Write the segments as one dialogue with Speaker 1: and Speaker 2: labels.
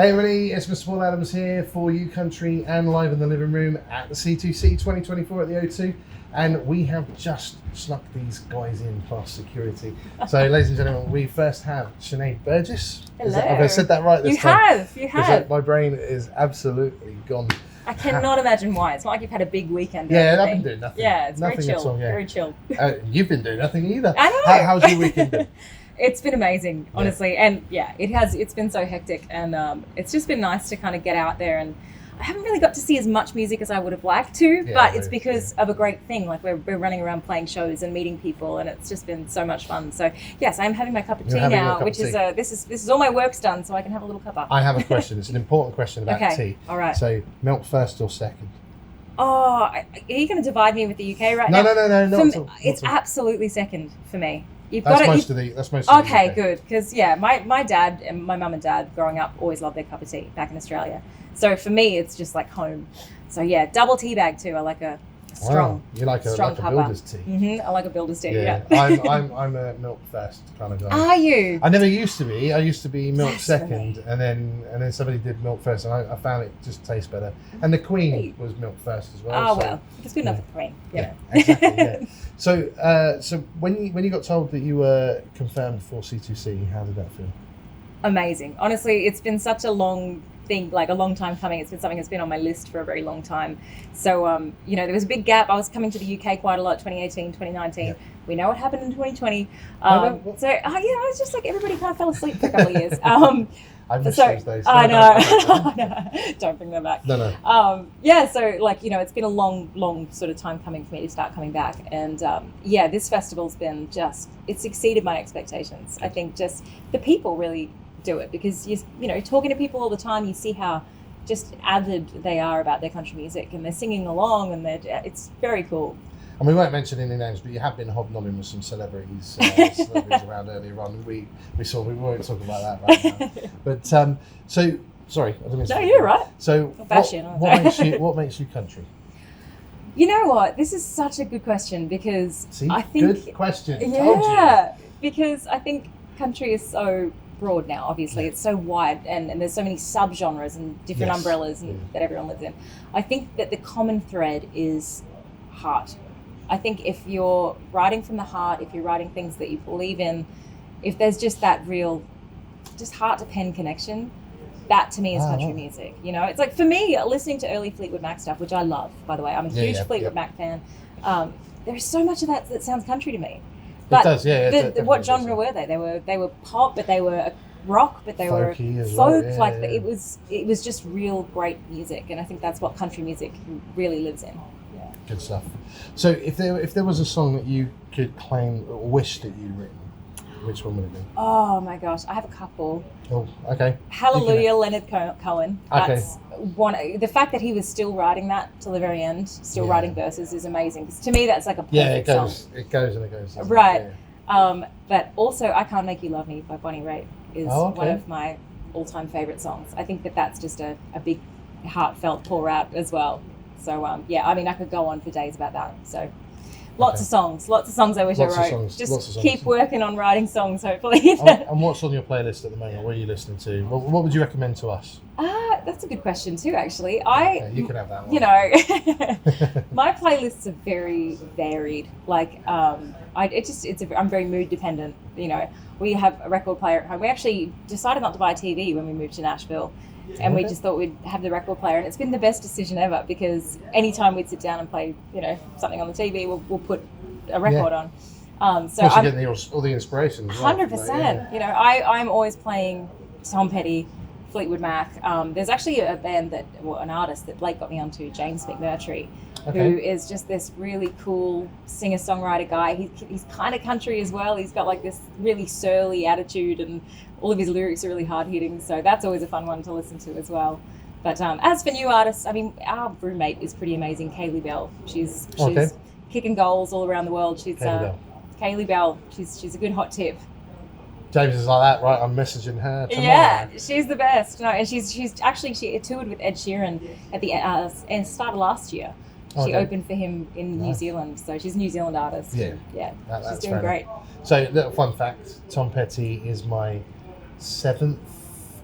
Speaker 1: Hey everybody, it's Mr. Paul Adams here for You Country and live in the living room at the C2C 2024 at the O2. And we have just snuck these guys in past security. So ladies and gentlemen, we first have Sinead Burgess.
Speaker 2: Hello.
Speaker 1: Have I said that right this time?
Speaker 2: You have.
Speaker 1: My brain is absolutely gone.
Speaker 2: I cannot imagine why. It's not like you've had a big weekend.
Speaker 1: Yeah, I've been doing nothing.
Speaker 2: Yeah, it's
Speaker 1: nothing
Speaker 2: very chill.
Speaker 1: at all, yeah.
Speaker 2: Very chill.
Speaker 1: You've been doing nothing either.
Speaker 2: I know.
Speaker 1: How's your weekend been?
Speaker 2: It's been amazing, honestly. Yeah. And yeah, it's been so hectic. And it's just been nice to kind of get out there. And I haven't really got to see as much music as I would have liked to, but it's because of a great thing. Like we're running around playing shows and meeting people, and it's just been so much fun. So yes, I'm having my cup of tea now, which is this is all my work's done, so I can have a little cuppa.
Speaker 1: I have a question. It's an important question about tea.
Speaker 2: All right.
Speaker 1: So milk first or second?
Speaker 2: Oh, are you going to divide me with the UK right now?
Speaker 1: No, not at all.
Speaker 2: It's absolutely second for me.
Speaker 1: That's most of the
Speaker 2: Okay, good. Because my dad and my mum and dad growing up always loved their cup of tea back in Australia. So for me, it's just like home. So yeah, double tea bag too. I like a strong.
Speaker 1: Wow. You like a builder's tea.
Speaker 2: Mm-hmm. I like a builder's tea. Yeah.
Speaker 1: I'm a milk first kind of guy.
Speaker 2: Are you?
Speaker 1: I never used to be. I used to be milk second, and then somebody did milk first, and I found it just tastes better. And the Queen was milk first as well.
Speaker 2: Oh well, it's good enough for the Queen.
Speaker 1: Yeah, exactly. Yeah. So when you got told that you were confirmed for C2C, how did that feel?
Speaker 2: Amazing. Honestly, it's been such a long thing, like a long time coming. It's been something that's been on my list for a very long time. So, there was a big gap. I was coming to the UK quite a lot, 2018, 2019. Yeah. We know what happened in 2020. I was just like, everybody kind of fell asleep for a couple of years.
Speaker 1: I miss those days.
Speaker 2: I know. Don't bring them back.
Speaker 1: No.
Speaker 2: It's been a long sort of time coming for me to start coming back. And this festival's been it's exceeded my expectations. I think just the people really do it, because talking to people all the time, you see how just avid they are about their country music, and they're singing along, and it's very cool.
Speaker 1: And we won't mention any names, but you have been hobnobbing with some celebrities around earlier on. We won't talk about that right now. But sorry, I didn't.
Speaker 2: No, you're right.
Speaker 1: So what makes you country?
Speaker 2: You know what? This is such a good question, because I think
Speaker 1: good question.
Speaker 2: Yeah, because I think country is so broad now. Obviously, it's so wide, and there's so many subgenres and different umbrellas that everyone lives in. I think that the common thread is heart. I think if you're writing from the heart, if you're writing things that you believe in, if there's just that real, just heart to pen connection, that to me is country music. It's like, for me, listening to early Fleetwood Mac stuff, which I love, by the way. I'm a huge Fleetwood Mac fan. There's so much of that sounds country to me. But
Speaker 1: it does,
Speaker 2: what genre were they? They were pop, but they were rock, but they were folk. It was just real great music, and I think that's what country music really lives in. Yeah.
Speaker 1: Good stuff. So if there was a song that you could claim or wish that you'd written, which one would it be?
Speaker 2: Oh my gosh, I have a couple.
Speaker 1: Oh, okay.
Speaker 2: Hallelujah, Leonard Cohen. That's one. The fact that he was still writing that till the very end, writing verses, is amazing. Because to me, that's like a perfect song.
Speaker 1: It goes and it goes.
Speaker 2: Right. Yeah. But also, I Can't Make You Love Me by Bonnie Raitt is one of my all-time favorite songs. I think that's just a big, heartfelt pour out as well. So I could go on for days about that. So. Lots of songs I wish I wrote. Just keep working on writing songs, hopefully.
Speaker 1: And what's on your playlist at the moment? What are you listening to? What would you recommend to us?
Speaker 2: That's a good question too, actually.
Speaker 1: You can have that one.
Speaker 2: My playlists are very varied. Like, I'm very mood dependent. We have a record player at home. We actually decided not to buy a TV when we moved to Nashville. And we just thought we'd have the record player, and it's been the best decision ever, because anytime we'd sit down and play, something on the TV, we'll put a record on.
Speaker 1: So I'm getting all the inspiration.
Speaker 2: 100%. I'm always playing Tom Petty, Fleetwood Mac. There's actually a band an artist that Blake got me onto, James McMurtry, who is just this really cool singer-songwriter guy. He's kind of country as well. He's got like this really surly attitude, and all of his lyrics are really hard-hitting. So that's always a fun one to listen to as well. But as for new artists, our roommate is pretty amazing, Kaylee Bell. She's kicking goals all around the world. She's Kaylee Bell. She's a good hot tip.
Speaker 1: James is like that, right? I'm messaging her tomorrow.
Speaker 2: Yeah, she's the best. No, and she toured with Ed Sheeran at the start of last year. She opened for him in New Zealand, so she's a New Zealand artist. Yeah, she's doing great.
Speaker 1: So, little fun fact: Tom Petty is my 7th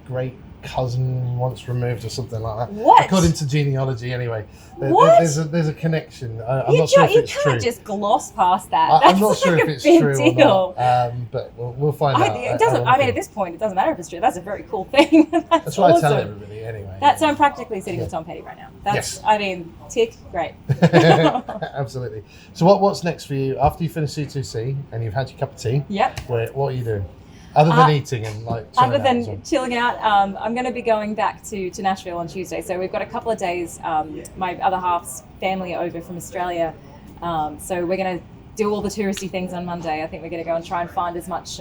Speaker 1: great cousin once removed or something like that.
Speaker 2: What?
Speaker 1: According to genealogy, anyway.
Speaker 2: What?
Speaker 1: There's a connection. I'm not sure if it's true.
Speaker 2: You can't just gloss past that.
Speaker 1: I'm not sure if it's true
Speaker 2: deal.
Speaker 1: or not. But we'll find out.
Speaker 2: It doesn't. I mean, at this point, it doesn't matter if it's true. That's a very cool thing. That's
Speaker 1: what
Speaker 2: awesome.
Speaker 1: I tell everybody anyway.
Speaker 2: So I'm practically sitting with Tom Petty right now.
Speaker 1: Yes.
Speaker 2: I mean, tick, great.
Speaker 1: Absolutely. So what's next for you after you finish C2C and you've had your cup of tea?
Speaker 2: Yep.
Speaker 1: What are you doing? Other than eating and like chilling
Speaker 2: other than
Speaker 1: out well?
Speaker 2: chilling out, I'm going to be going back to Nashville on Tuesday. So we've got a couple of days. My other half's family are over from Australia, so we're going to do all the touristy things on Monday. I think we're going to go and try and find as much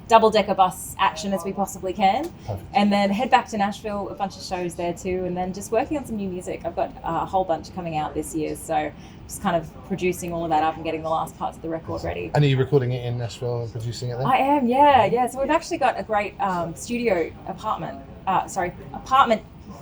Speaker 2: double-decker bus action as we possibly can.
Speaker 1: Perfect.
Speaker 2: And then head back to Nashville, a bunch of shows there too, and then just working on some new music. I've got a whole bunch coming out this year, so just kind of producing all of that up and getting the last parts of the record ready.
Speaker 1: And are you recording it in Nashville and producing it there?
Speaker 2: I am, yeah. So we've actually got a great studio apartment.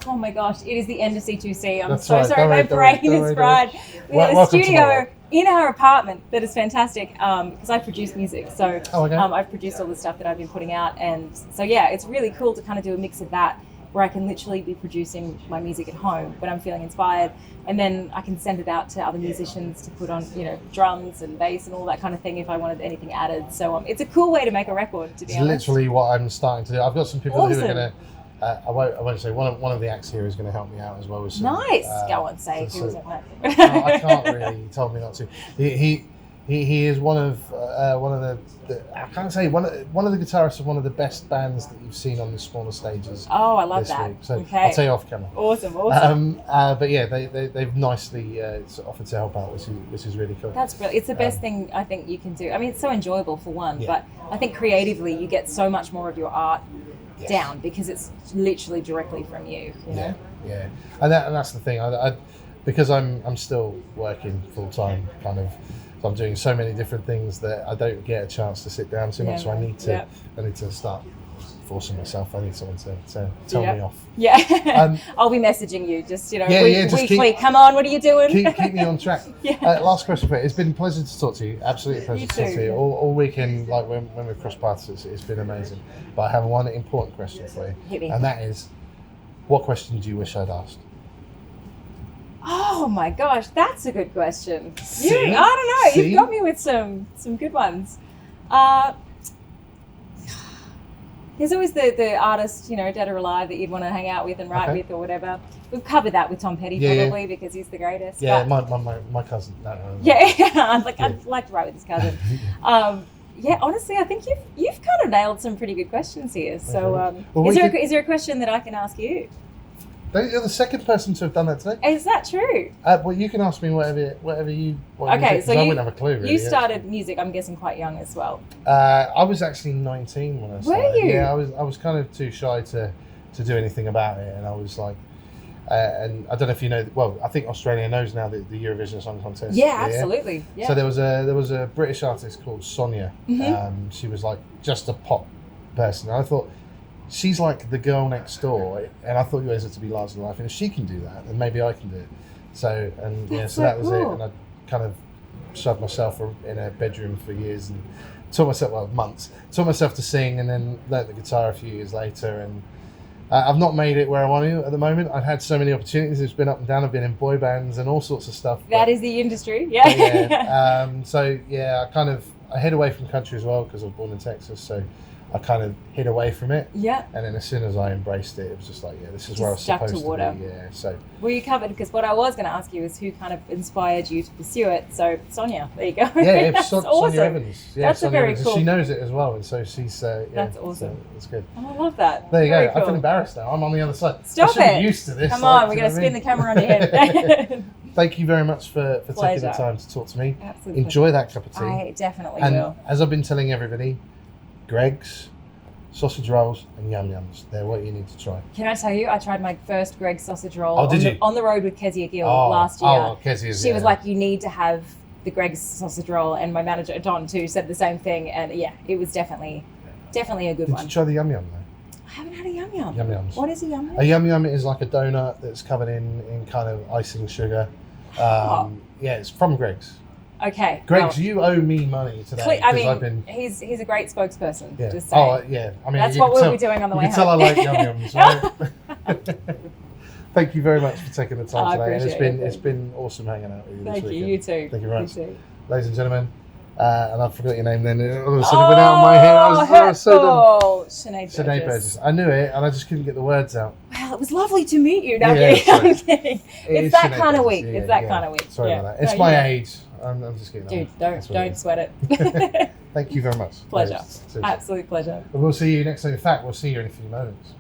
Speaker 2: Oh my gosh, it is the end of C2C. I'm
Speaker 1: That's
Speaker 2: so
Speaker 1: right.
Speaker 2: sorry, my brain is fried. We have a
Speaker 1: Welcome to
Speaker 2: studio in our apartment that is fantastic because I produce music. So
Speaker 1: okay.
Speaker 2: I've produced all the stuff that I've been putting out. And so, yeah, it's really cool to kind of do a mix of that where I can literally be producing my music at home when I'm feeling inspired. And then I can send it out to other musicians to put on, drums and bass and all that kind of thing if I wanted anything added. So it's a cool way to make a record, to be honest.
Speaker 1: It's literally what I'm starting to do. I've got some people who are going to... I won't say one of the acts here is going to help me out as well with some.
Speaker 2: Nice. Go on, say who was it?
Speaker 1: I can't really. He told me not to. He is one of the I can't say one of the guitarists of one of the best bands that you've seen on the smaller stages.
Speaker 2: Oh, I love
Speaker 1: this
Speaker 2: that.
Speaker 1: week. So
Speaker 2: okay.
Speaker 1: I'll tell you off camera.
Speaker 2: Awesome.
Speaker 1: But yeah, they've nicely offered to help out, which is really cool.
Speaker 2: That's brilliant. It's the best thing I think you can do. I mean, it's so enjoyable for one,
Speaker 1: Yeah.
Speaker 2: but I think creatively you get so much more of your art
Speaker 1: Yes.
Speaker 2: down because it's literally directly from you. You know?
Speaker 1: Yeah, and that's the thing. I because I'm still working full time, kind of. So I'm doing so many different things that I don't get a chance to sit down too much. So I need to start forcing myself. I need someone to tell me off.
Speaker 2: Yeah, I'll be messaging you just
Speaker 1: just
Speaker 2: weekly. Come on, what are you doing?
Speaker 1: Keep me on track. Last question for you. It's been a pleasure to talk to you. Absolutely a pleasure to talk to you. All weekend, like when we've crossed paths, it's been amazing. But I have one important question for you.
Speaker 2: Hit me.
Speaker 1: And that is, what question do you wish I'd asked?
Speaker 2: Oh my gosh, that's a good question.
Speaker 1: See?
Speaker 2: I don't know.
Speaker 1: See?
Speaker 2: You've got me with some good ones. There's always the artist, dead or alive, that you'd want to hang out with and write with or whatever. We've covered that with Tom Petty probably because he's the greatest.
Speaker 1: Yeah, my cousin. No.
Speaker 2: Yeah, I'd like to write with his cousin. Honestly, I think you've kind of nailed some pretty good questions here. So, is there a question that I can ask you?
Speaker 1: You're the second person to have done that today.
Speaker 2: Is that true?
Speaker 1: Well, you can ask me whatever you.
Speaker 2: Okay, so
Speaker 1: I wouldn't have a clue. Really,
Speaker 2: you started music, I'm guessing, quite young as well.
Speaker 1: I was actually 19 when I started.
Speaker 2: Were you?
Speaker 1: Yeah, I was kind of too shy to do anything about it, and I was like, and I don't know if you know. Well, I think Australia knows now the Eurovision Song Contest.
Speaker 2: Yeah, absolutely. Yeah.
Speaker 1: So there was a British artist called Sonia.
Speaker 2: Mm-hmm.
Speaker 1: She was like just a pop person. And I thought, she's like the girl next door, and I thought you wanted to be larger than life. And if she can do that, then maybe I can do it. So that was it. And I kind of shoved myself in a bedroom for years and months. Taught myself to sing, and then learnt the guitar a few years later. And I've not made it where I want to at the moment. I've had so many opportunities. It's been up and down. I've been in boy bands and all sorts of stuff.
Speaker 2: That is the industry. Yeah.
Speaker 1: I head away from country as well because I was born in Texas. So I kind of hid away from it.
Speaker 2: Yeah.
Speaker 1: And then as soon as I embraced it, it was just like, this is where I was supposed to be. Yeah. So.
Speaker 2: Well, you covered, because what I was going to ask you is who kind of inspired you to pursue it. So Sonia, there you go.
Speaker 1: Yeah,
Speaker 2: That's
Speaker 1: Sonia
Speaker 2: awesome.
Speaker 1: Evans. Yeah,
Speaker 2: that's
Speaker 1: Sonia
Speaker 2: a very
Speaker 1: Evans.
Speaker 2: cool.
Speaker 1: She knows it as well, and so she's.
Speaker 2: That's awesome.
Speaker 1: So it's good.
Speaker 2: Oh, I love that.
Speaker 1: There you
Speaker 2: very
Speaker 1: go.
Speaker 2: Cool.
Speaker 1: I feel embarrassed now. I'm on the other side.
Speaker 2: Stop
Speaker 1: I should
Speaker 2: it.
Speaker 1: be used to this.
Speaker 2: Come on, we're going to spin the camera on your head.
Speaker 1: Thank you very much for taking the time to talk to me.
Speaker 2: Absolutely.
Speaker 1: Enjoy that cup of tea.
Speaker 2: I definitely
Speaker 1: and
Speaker 2: will.
Speaker 1: As I've been telling everybody, Greg's sausage rolls and yum yums. They're what you need to try.
Speaker 2: Can I tell you, I tried my first Greg's sausage roll on the road with Kezia Gill last year.
Speaker 1: Oh, Kezia.
Speaker 2: She was like, you need to have the Greg's sausage roll, and my manager Don too said the same thing, and it was definitely a good one.
Speaker 1: Did you try the yum yum though?
Speaker 2: I haven't had a yum yum.
Speaker 1: Yum yums.
Speaker 2: What is a yum yum?
Speaker 1: A yum yum is like a donut that's covered in kind of icing sugar. Yeah, it's from Greg's.
Speaker 2: Okay.
Speaker 1: Greg,
Speaker 2: well,
Speaker 1: you owe me money today.
Speaker 2: I mean,
Speaker 1: I've been,
Speaker 2: he's a great spokesperson.
Speaker 1: yeah.
Speaker 2: Just saying.
Speaker 1: Oh, yeah. I mean,
Speaker 2: That's
Speaker 1: you
Speaker 2: what
Speaker 1: can
Speaker 2: we'll
Speaker 1: tell-
Speaker 2: be doing on the way
Speaker 1: You can tell I
Speaker 2: home.
Speaker 1: like yum-yums, right? Thank you very much for taking the time
Speaker 2: I
Speaker 1: today. And
Speaker 2: appreciate it.
Speaker 1: it's been awesome hanging out with you this
Speaker 2: Thank you.
Speaker 1: weekend.
Speaker 2: You too.
Speaker 1: Thank you very much.
Speaker 2: You too.
Speaker 1: Ladies and gentlemen, and I forgot your name then. All of a sudden it went out of my head. I was so done.
Speaker 2: Sinead
Speaker 1: Sinead Burgess. I knew it, and I just couldn't get the words out.
Speaker 2: Well, it was lovely to meet you. No,
Speaker 1: Yeah, sorry.
Speaker 2: I'm kidding.
Speaker 1: It is
Speaker 2: It's that
Speaker 1: Sinead
Speaker 2: kind of
Speaker 1: Burgess.
Speaker 2: week.
Speaker 1: Yeah,
Speaker 2: It's that
Speaker 1: yeah.
Speaker 2: kind of week.
Speaker 1: Sorry
Speaker 2: Yeah.
Speaker 1: about that. It's
Speaker 2: No,
Speaker 1: my
Speaker 2: you're-
Speaker 1: age. I'm just kidding.
Speaker 2: Dude,
Speaker 1: That's what it
Speaker 2: don't
Speaker 1: is.
Speaker 2: sweat it.
Speaker 1: Thank you very much.
Speaker 2: Pleasure.
Speaker 1: Seriously.
Speaker 2: Absolute pleasure.
Speaker 1: But we'll see you next time. In fact, we'll see you in a few moments.